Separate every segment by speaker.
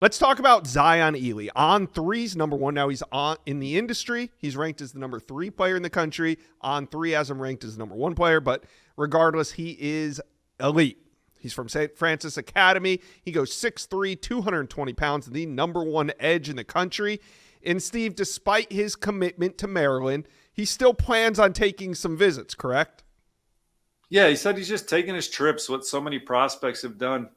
Speaker 1: Let's talk about Zion Elee. On threes, number one. Now he's on in the industry. He's ranked as the number 3 player in the country. On three has him ranked as the number 1 player, but regardless, he is elite. He's from St. Francis Academy. He goes 6'3", 220 pounds, the number 1 edge in the country. And Steve, despite his commitment to Maryland, he still plans on taking some visits, correct?
Speaker 2: Yeah, he said he's just taking his trips, what so many prospects have done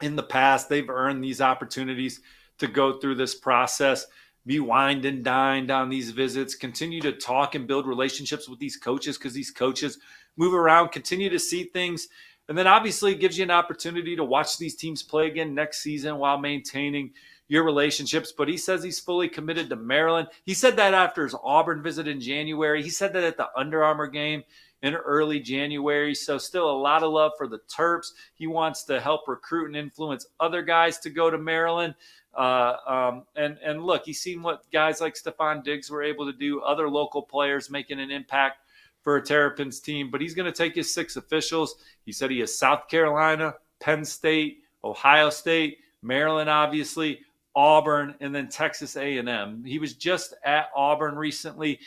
Speaker 2: in the past. They've earned these opportunities to go through this process, be wined and dined on these visits, continue to talk and build relationships with these coaches because these coaches move around, continue to see things. And then obviously it gives you an opportunity to watch these teams play again next season while maintaining your relationships. But he says he's fully committed to Maryland. He said that after his Auburn visit in January. He said that at the Under Armour game in early January. So still a lot of love for the Terps. He wants to help recruit and influence other guys to go to Maryland. And look, he's seen what guys like Stephon Diggs were able to do, other local players making an impact for a Terrapins team. But he's going to take his 6 officials. He said he has South Carolina, Penn State, Ohio State, Maryland, obviously, Auburn, and then Texas A&M. He was just at Auburn recently,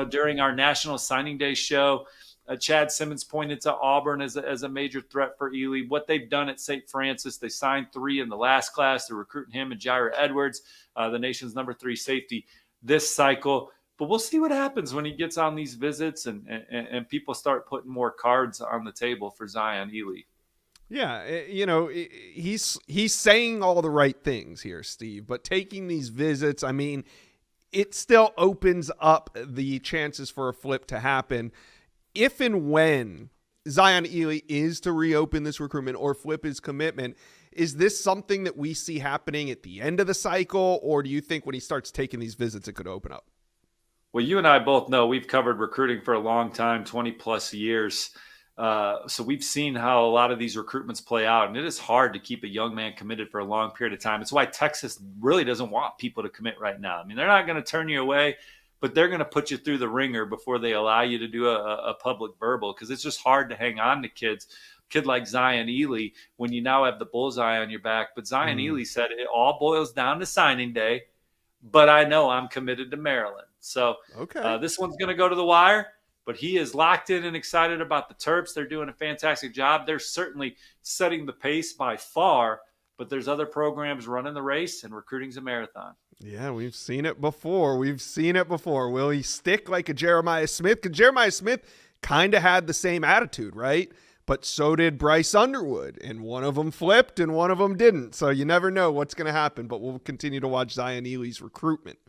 Speaker 2: during our National Signing Day show. Chad Simmons pointed to Auburn as a major threat for Elee. What they've done at St. Francis, they signed 3 in the last class. They're recruiting him and Jair Edwards, the nation's number 3 safety this cycle. But we'll see what happens when he gets on these visits and people start putting more cards on the table for Zion Elee.
Speaker 1: Yeah, he's saying all the right things here, Steve, but taking these visits, I mean, it still opens up the chances for a flip to happen. If and when Zion Elee is to reopen this recruitment or flip his commitment, is this something that we see happening at the end of the cycle, or do you think when he starts taking these visits, it could open up?
Speaker 2: Well, you and I both know we've covered recruiting for a long time, 20 plus years. So we've seen how a lot of these recruitments play out, and it is hard to keep a young man committed for a long period of time. It's why Texas really doesn't want people to commit right now. I mean, they're not going to turn you away, but they're going to put you through the ringer before they allow you to do a public verbal, because it's just hard to hang on to kids. Kid like Zion Elee, when you now have the bullseye on your back. But Zion Elee said it all boils down to signing day, but I know I'm committed to Maryland. So this one's going to go to the wire, but he is locked in and excited about the Terps. They're doing a fantastic job. They're certainly setting the pace by far, but there's other programs running the race, and recruiting's a marathon.
Speaker 1: Yeah, we've seen it before. Will he stick like a Jeremiah Smith? Because Jeremiah Smith kind of had the same attitude, right? But so did Bryce Underwood, and one of them flipped and one of them didn't. So you never know what's going to happen, but we'll continue to watch Zion Elee's recruitment.